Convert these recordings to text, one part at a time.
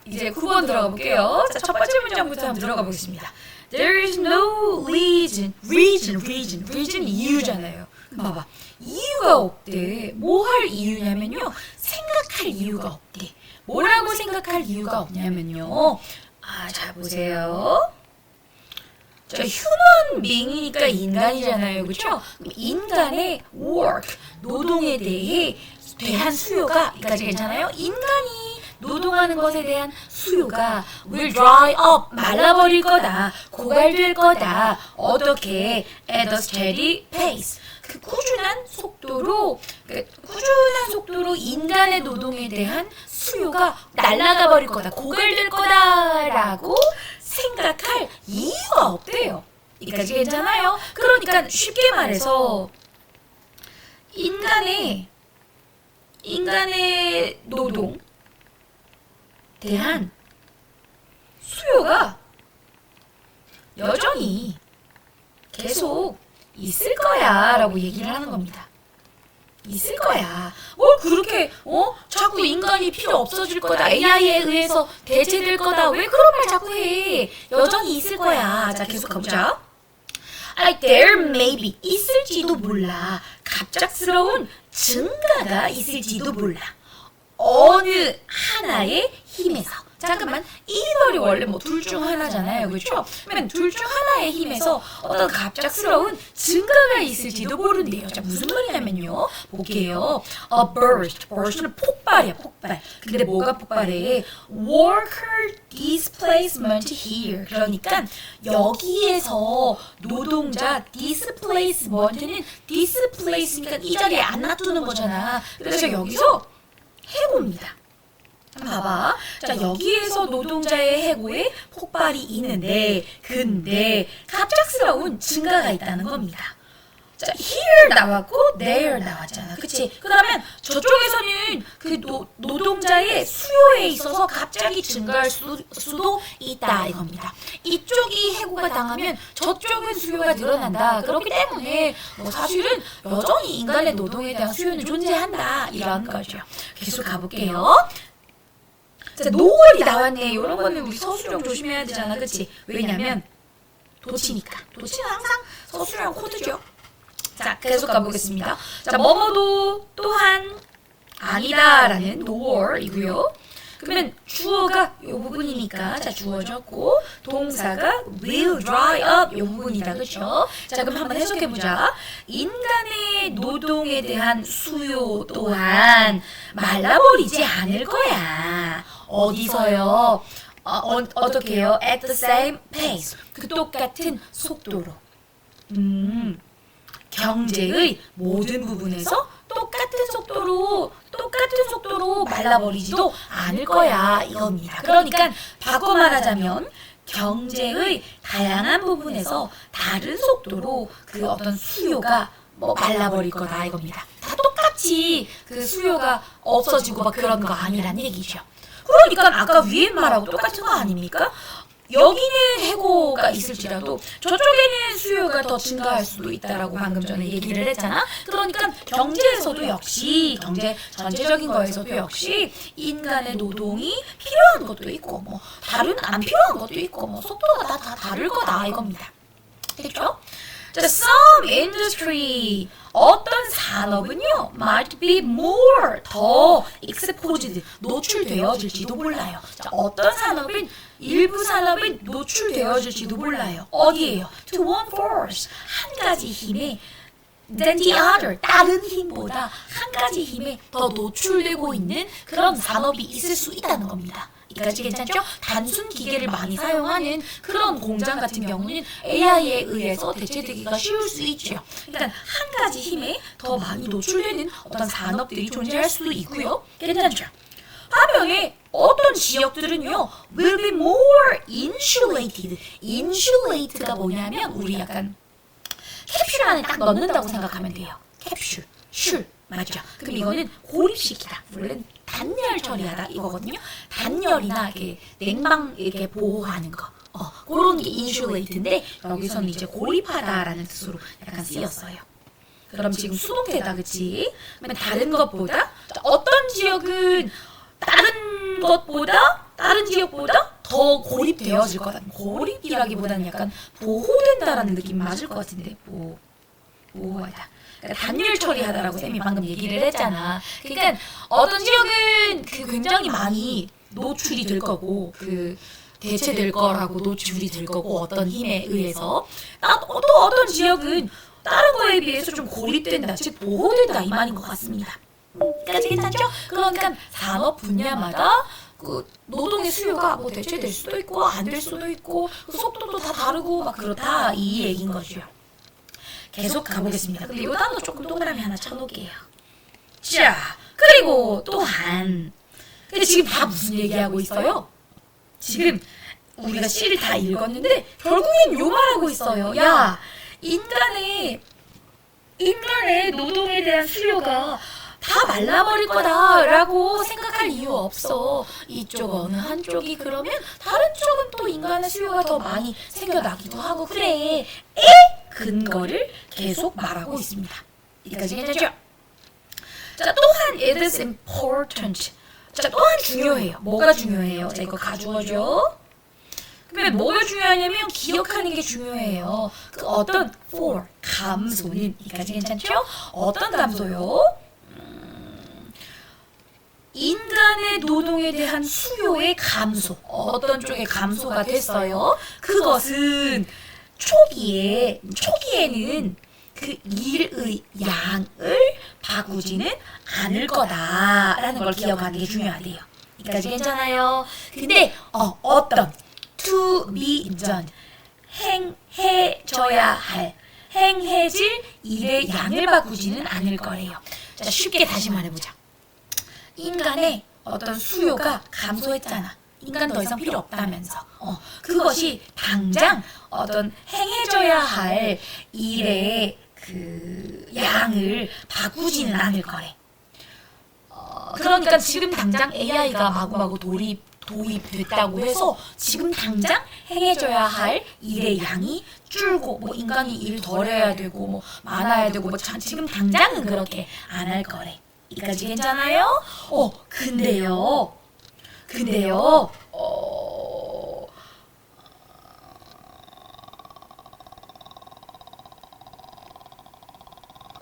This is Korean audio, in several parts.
이제 9번 들어가 볼게요. 자, 첫 번째 문장부터 한번 들어가 보겠습니다. There is no reason. reason 이유잖아요. 봐봐. 이유가 없대. 뭐 할 이유냐면요. 생각할 이유가 없대. 뭐라고 생각할 이유가 없냐면요. 자, 보세요. 자, 휴먼 빙이니까 인간이잖아요. 그렇죠? 인간의 work, 노동에 대한 수요가, 여기까지 괜찮아요? 인간이 노동하는 것에 대한 수요가 will dry up, 말라버릴 거다, 고갈될 거다. 어떻게? at a steady pace. 그 꾸준한 속도로 인간의 노동에 대한 수요가 날아가 버릴 거다, 고갈될 거다라고 생각할 이유가 없대요. 여기까지 괜찮아요? 그러니까 쉽게 말해서 인간의 노동 대한 수요가 여전히 계속 있을 거야 라고 얘기를 하는 겁니다. 있을 거야. 뭘 그렇게 자꾸 인간이 필요 없어질 거다, AI에 의해서 대체될 거다, 왜 그런 말 자꾸 해. 여전히 있을 거야. 자, 계속 가보자. there may be, 있을지도 몰라. 갑작스러운 증가가 있을지도 몰라. 어느 하나의 힘에서. 잠깐만, 이널이 원래 뭐 둘 중 하나잖아요. 그렇죠? 그러면 둘 중 하나의 힘에서 어떤 갑작스러운 증가가 있을지도 모른대요. 자, 무슨 말이냐면요. 볼게요. burst는 폭발이야, 폭발. 근데 뭐가 폭발해? worker displacement here. 그러니까 여기에서 노동자 displacement는 displace니까 이 자리에 안 놔두는 거잖아. 그래서 여기서 해고입니다. 봐봐. 자, 여기에서 노동자의 해고에 폭발이 있는데, 근데 갑작스러운 증가가 있다는 겁니다. 자, here 나왔고 there 나왔잖아. 그치? 그러면 저쪽에서는 그 노동자의 수요에 있어서 갑자기 증가할 수도 있다 이겁니다. 이쪽이 해고가 당하면 저쪽은 수요가 늘어난다. 그렇기 때문에 사실은 여전히 인간의 노동에 대한 수요는 존재한다. 이런 거죠. 계속 가볼게요. 자, 노월이 나왔네. 이런 거는 우리 서술형 조심해야 되잖아. 그치? 왜냐면 도치니까. 도치는 항상 서술형 코드죠. 자, 계속 가보겠습니다. 자, 뭐뭐도 또한 아니다라는 noor이고요. 그러면 주어가 이 부분이니까, 자, 주어졌고, 동사가 will dry up 이 부분이다. 그쵸? 자, 그럼 한번 해석해보자. 인간의 노동에 대한 수요 또한 말라버리지 않을 거야. 어디서요? 어떻게 해요? at the same pace. 그 똑같은 속도로. 경제의 모든 부분에서 똑같은 속도로 말라버리지도 않을 거야 이겁니다. 그러니까 바꿔 말하자면 경제의 다양한 부분에서 다른 속도로 그 어떤 수요가 말라버릴 거다 이겁니다. 다 똑같이 그 수요가 없어지고 막 그런 거 아니란 얘기죠. 그러니까 아까 위에 말하고 똑같은 거 아닙니까? 여기는 해고가 있을지라도 저쪽에는 수요가 더 증가할 수도 있다라고 방금 전에 얘기를 했잖아. 그러니까 경제에서도 역시, 경제 전체적인 거에서도 역시 인간의 노동이 필요한 것도 있고 다른 안 필요한 것도 있고 속도가 다 다를 거다 이겁니다. 됐죠? 자, some industry, 어떤 산업은요, might be more, 더 exposed, 노출되어질지도 몰라요. 자, 어떤 산업은, 일부 산업은 노출되어질지도 몰라요. 어디에요? To one force, 한 가지 힘에 than the other, 다른 힘보다 한 가지 힘에 더 노출되고 있는 그런 산업이 있을 수 있다는 겁니다. 여기까지 괜찮죠? 단순 기계를 많이 사용하는 그런 공장 같은 경우는 AI에 의해서 대체되기가 쉬울 수 있죠. 그러니까 한 가지 힘에 더 많이 노출되는 어떤 산업들이 존재할 수도 있고요. 괜찮죠? 화면에 어떤 지역들은요, will be more insulated. insulated가 뭐냐면 우리 약간 캡슐 안에 딱 넣는다고 생각하면 돼요. 캡슐, 슐. 맞죠? 그럼 이거는 고립시키다. 원래는 단열 처리하다 이거거든요. 단열이나 이렇게 냉방 이렇게 보호하는 거. 그런 게 insulate인데 여기서는 이제 고립하다라는 뜻으로 약간 쓰였어요. 그럼 지금 수동태다, 그치? 그러면 다른 것보다 어떤 지역은 다른 다른 지역보다 더 고립되어질 거다. 고립이라기보다는 약간 보호된다라는 느낌 맞을 것 같은데 보호하다. 그러니까 단열 처리하다라고 쌤이 방금 얘기를 했잖아. 그러니까 어떤 지역은 그 굉장히 많이 노출이 될 거고 그 대체될 거라고 노출이 될 거고 어떤 힘에 의해서 또 어떤 지역은 다른 거에 비해서 좀 고립된다, 즉 보호된다 이 말인 것 같습니다. 까지 괜찮죠? 그러니까 산업 분야마다 그 노동의 수요가 뭐 대체될 수도 있고 안 될 수도 있고 그 속도도 다 다르고 막 그렇다 이 얘기인 거죠. 계속 가보겠습니다. 근데 이 단어 조금 동그라미 하나 쳐놓을게요. 자, 그리고 또한 근데 지금 다 무슨 얘기하고 있어요? 지금 우리가 C를 다 읽었는데 결국엔 요 말하고 있어요. 야, 인간의 노동에 대한 수요가 다 말라버릴 거다라고 생각할 이유 없어. 이쪽 어느 한쪽이 그러면 다른 쪽은 또 인간의 수요가 더 많이 생겨나기도 하고 그래. 근거를 계속 말하고 있습니다. 여기까지 괜찮죠? 자, 또한 it is important. 자, 또한 중요해요. 뭐가 중요해요? 자, 이거 가주어죠. 그러면 뭐가 중요하냐면 기억하는 게 중요해요. 그 어떤 for 감소는 여기까지 괜찮죠? 어떤 감소요? 인간의 노동에 대한 수요의 감소. 어떤 쪽에 감소가 됐어요? 그것은 초기에는 그 일의 양을 바꾸지는 않을 거다라는 걸 기억하는 게 중요하대요. 여기까지 괜찮아요? 근데 어떤 to be done 행해질 일의 양을 바꾸지는 않을 거래요. 자, 쉽게 다시 말해보자. 인간의 어떤 수요가 감소했잖아. 인간 더 이상 필요 없다면서. 그것이 당장 어떤 행해져야 할 일의 그 양을 바꾸지는 않을 거래. 그러니까 지금 당장 AI가 마구마구 도입됐다고 해서 지금 당장 행해져야 할 일의 양이 줄고 뭐 인간이 일 덜 해야 되고 뭐 많아야 되고 뭐 지금 당장은 그렇게 안 할 거래. 여기까지 괜찮아요? 근데요.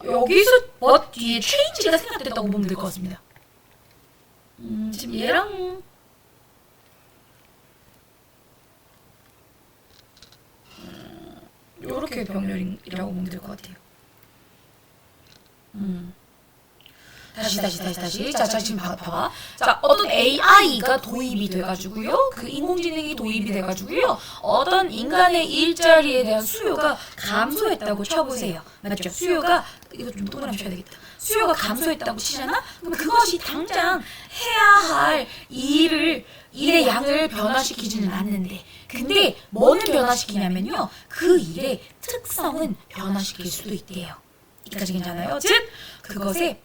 여기서 뒤에 change가 생략됐다고 보면 될 것 같습니다. 지금 얘랑 요렇게 병렬이라고 보면 될 것 같아요. 다시. 자, 지금 봐봐. 자, 어떤 AI가 도입이 돼가지고요. 그 인공지능이 도입이 돼가지고요. 어떤 인간의 일자리에 대한 수요가 감소했다고 쳐보세요. 맞죠? 수요가, 이거 좀 동그라미 쳐야 되겠다. 수요가 감소했다고 치잖아? 그럼 그것이 당장 해야 할 일의 양을 변화시키지는 않는데. 근데 뭐는 변화시키냐면요. 그 일의 특성은 변화시킬 수도 있대요. 여기까지 괜찮아요? 즉 그것의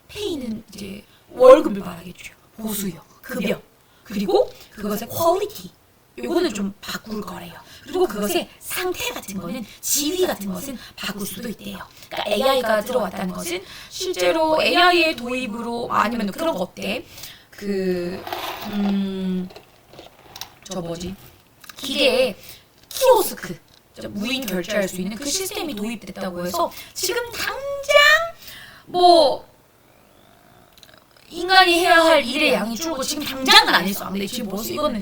페이는 이제 월급을 말하겠죠. 보수요, 급여. 그리고 그것의 퀄리티. 요거는 좀 바꿀 거래요. 그리고 그것의 상태 같은 거는 지위 같은 것은 바꿀 수도 있대요. 그러니까 AI가 들어왔다는 것은 실제로 AI의 도입으로 아니면 그런 거 어때? 기계에 키오스크 무인 결제할 수 있는 그 시스템이 도입됐다고 해서 지금 당장 뭐 인간이 해야 할 일의 양이 줄고 지금 당장은 아니었어. 근데 지금 벌써 이거는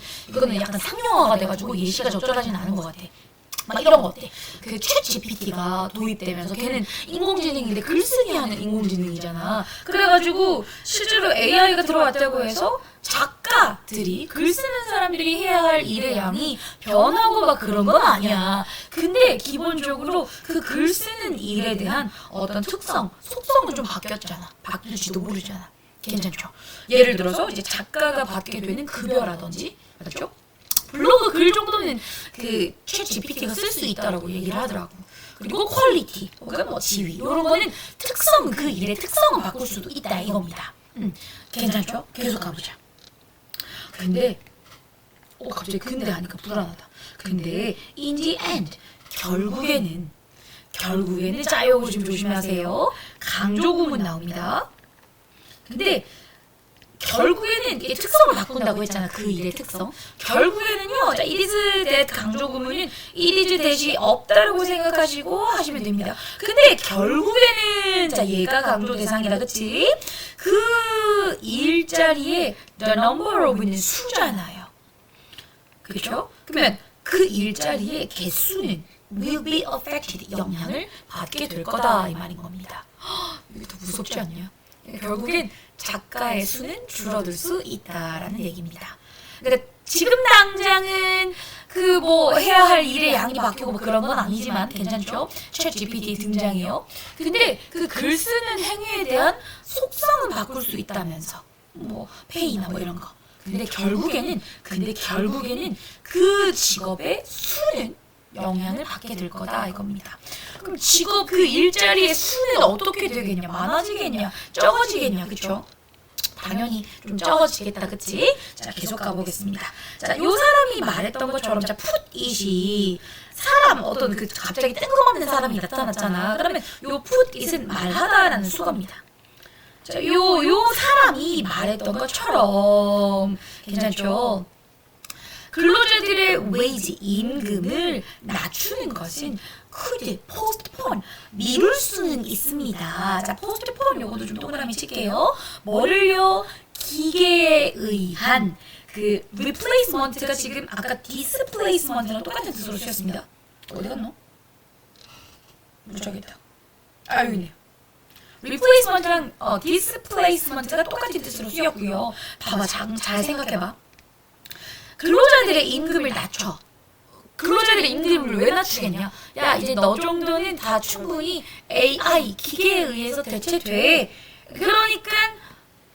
약간 상용화가 돼가지고 예시가 적절하진 않은 것 같아. 막 이런 거 어때? 그 챗 GPT가 도입되면서 걔는 인공지능인데 글쓰기 하는 인공지능이잖아. 그래가지고 실제로 AI가 들어왔다고 해서 작가들이 글 쓰는 사람들이 해야 할 일의 양이 변하고 막 그런 건 아니야. 근데 기본적으로 그 글 쓰는 일에 대한 어떤 특성, 속성은 좀 바뀌었잖아. 바뀔지도 모르잖아. 괜찮죠? 예를 들어서 이제 작가가 받게 되는 급여라든지, 맞죠? 블로그 글 정도는 그 챗 GPT가 쓸 수 있다라고 얘기를 하더라고. 그리고 퀄리티, 그러니까 뭐 지위 이런 거는 특성, 그 일의 특성은 바꿀 수도 있다 이겁니다. 괜찮죠? 계속 가보자. 근데 갑자기 근데 하니까 불안하다. 근데 in the end 결국에는 자, 요거 좀 조심하세요. 강조구문 나옵니다. 근데 결국에는 이게 특성을 바꾼다고 했잖아. 그 일의 특성. 결국에는요. 자, it is that 강조 구문은 it is that이 없다라고 생각하시고 하시면 됩니다. 근데 결국에는 자, 얘가 강조 대상이다. 그치? 그 일자리에 the number of는 수잖아요. 그렇죠? 그러면 그 일자리의 개수는 will be affected, 영향을 받게 될 거다 이 말인 겁니다. 이게 더 무섭지 않냐? 결국엔 작가의 수는 줄어들 수 있다라는 얘기입니다. 그러니까 지금 당장은 그 뭐 해야 할 일의 양이 바뀌고 뭐 그런 건 아니지만 괜찮죠? 챗 GPT 등장해요. 근데 그 글 쓰는 행위에 대한 속성은 바꿀 수 있다면서 뭐 페이나 뭐 이런 거. 근데 결국에는 그 직업의 수는 영향을 받게 될 거다 이겁니다. 그럼 직업 그 일자리의 수는 어떻게 되겠냐? 많아지겠냐? 적어지겠냐? 그쵸? 당연히 좀 적어지겠다, 그치? 자, 계속 가보겠습니다. 자, 요 사람이 말했던 것처럼, 자, put it이 사람, 어떤 그 갑자기 뜬금없는 사람이 나타났잖아. 그러면 요 put it은 말하다라는 수거입니다. 자, 요 사람이 말했던 것처럼, 괜찮죠? 근로자들의 wage, 임금을 낮추는 것은 could, postpone, 미룰 수는 있습니다. 자, postpone 요것도 좀 동그라미 칠게요. 뭐를요? 기계에 의한 그 replacement가 지금 아까 displacement랑 똑같은 뜻으로 쓰였습니다. 어디 갔노? 무척이다. 아, 여기 있네요. replacement랑 displacement가 똑같은 뜻으로 쓰였고요. 봐봐, 잘 생각해봐. 근로자들의 임금을 낮춰. 근로자들의 임금을 왜 낮추겠냐? 야, 이제 너 정도는 다 충분히 AI, 기계에 의해서 대체돼. 그러니까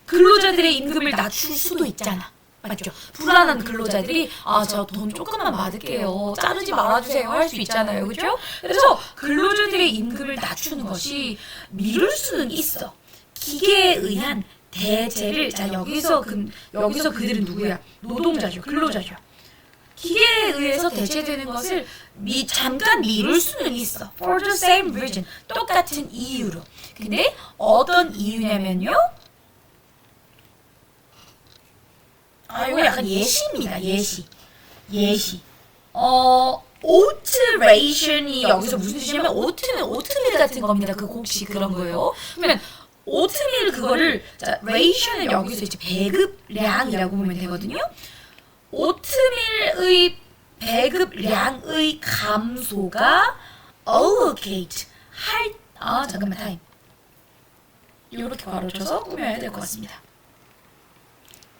근로자들의 임금을 낮출 수도 있잖아. 맞죠? 불안한 근로자들이 저 돈 조금만 받을게요. 자르지 말아주세요. 할 수 있잖아요. 그죠? 그래서 근로자들의 임금을 낮추는 것이 미룰 수는 있어. 기계에 의한 대체를, 자, 여기서 그들은 누구야? 노동자죠. 근로자죠. 기계에 의해서 대체되는 것을 잠깐 미룰 수는 있어. For the same reason. 똑같은 이유로. 근데 어떤 이유냐면요. 이거 약간 예시입니다. 예시. alteration이 여기서 무슨 뜻이냐면 오트밀 같은 겁니다. 그 곡식 그런 거예요. 그러면 오트밀 그거를, 자, ration은 여기서 이제 배급량이라고 보면 되거든요. 오트밀의 배급량의 감소가 allocate 잠깐만 타임. 이렇게 가로쳐서 꾸며야 될 것 같습니다.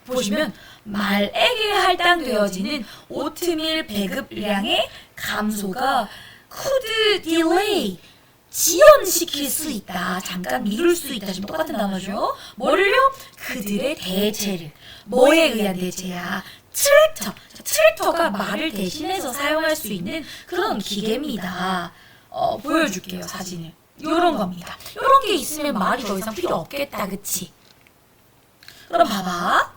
보시면 말에게 할당되어지는 오트밀 배급량의 감소가 could delay, 지연시킬 수 있다. 잠깐 미룰 수 있다. 지금 똑같은 단어죠. 뭐를요? 그들의 대체를. 뭐에 의한 대체야? 트랙터가 말을 대신해서 사용할 수 있는 그런 기계입니다. 보여줄게요, 사진을. 요런 겁니다. 요런 게 있으면 말이 더 이상 필요 없겠다, 그치? 그럼 봐봐.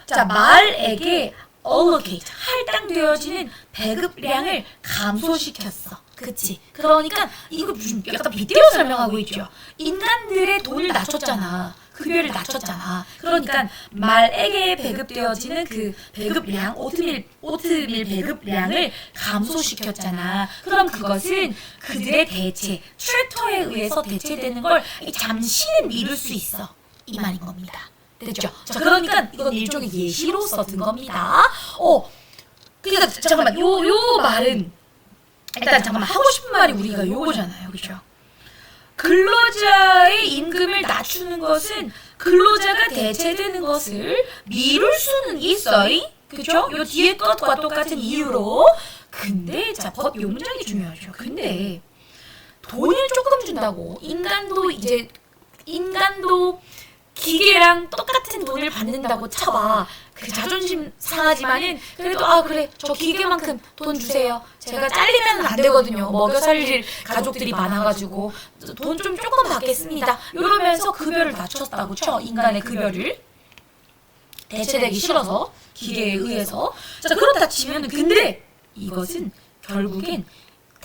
자, 말에게 allocate, 할당되어지는 배급량을 감소시켰어. 그치? 그러니까 이거 좀 약간 빗대어 설명하고 있죠. 인간들의 돈을 낮췄잖아. 급여를 낮췄잖아. 그러니까 말에게 배급되어지는 그 배급량, 오트밀 배급량을 감소시켰잖아. 그럼 그것은 그들의 대체, 트랙터에 의해서 대체되는 걸 잠시는 미룰 수 있어. 이 말인 겁니다. 됐죠? 자, 그러니까 이건 일종의 예시로서 든 겁니다. 그러니까 잠깐만, 요 말은 일단 잠깐만 하고 싶은 말이 우리가 요거잖아요. 그렇죠? 근로자의 임금을 낮추는 것은 근로자가 대체되는 것을 미룰 수는 있어요. 그렇죠? 요 뒤에 것과 똑같은 이유로. 근데 자, 요 문장이 중요하죠. 근데 돈을 조금 준다고 인간도 기계랑 똑같은 돈을 받는다고 쳐봐. 그 자존심 상하지만은 그래도 그래, 저 기계만큼 돈 주세요. 제가 잘리면 안 되거든요. 먹여 살릴 가족들이 많아가지고 돈 좀 조금 받겠습니다. 이러면서 급여를 낮췄다고 쳐. 인간의 급여를 대체되기 싫어서 기계에 의해서. 자, 그렇다 치면은 근데 이것은 결국엔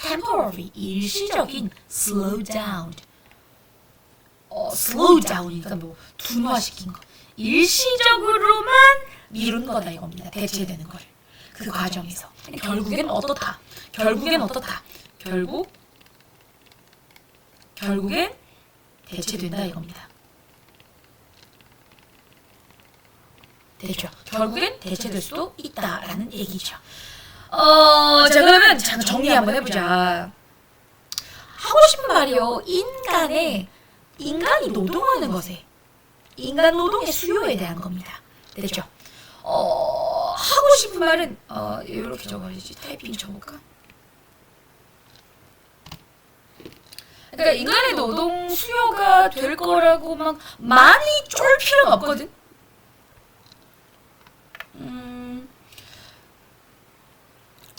temporary, 일시적인 slow down이니까 뭐 둔화시킨 거. 일시적으로만 미룬 거다 이겁니다. 대체되는 거를. 그 과정에서. 결국엔 어떻다. 결국엔 대체된다 이겁니다. 됐죠? 결국엔 대체될 수도 있다라는 얘기죠. 자 그러면 정리 한번 해보자. 하고 싶은 말이요. 인간이 노동하는 것에 인간 노동의 수요에 대한 겁니다. 됐죠? 하고 싶은 말은 이렇게 적어야지. 타이핑 쳐볼까? 그러니까 인간의 노동 수요가 될 거라고 막 많이 쫄 필요는 없거든.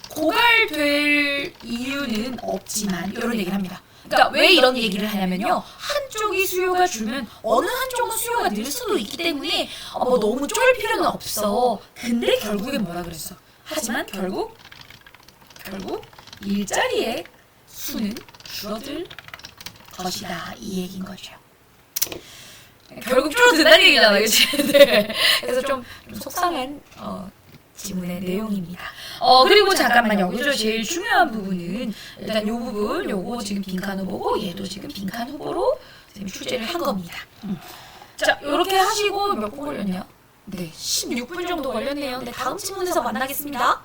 고갈될 이유는 없지만 이런 얘기를 합니다. 그러니까 왜 이런 얘기를 하냐면요. 한쪽이 수요가 줄면 어느 한쪽은 수요가 늘 수도 있기 때문에 뭐 너무 쫄 필요는 없어. 근데 결국엔 뭐라 그랬어? 하지만 결국 일자리의 수는 줄어들 것이다 이 얘기인 거죠. 결국 줄어든다는 얘기잖아, 그치? 네. 그래서 좀 속상한 지문의 내용입니다. 그리고 잠깐만 여기서 제일 중요한 부분은 일단 요 부분 요거 지금 빈칸 후보고 얘도 지금 빈칸 후보로 출제를 한 겁니다. 자, 요렇게 하시고 몇 분 걸렸냐? 네, 16분 정도 걸렸네요. 네, 다음 질문에서 만나겠습니다.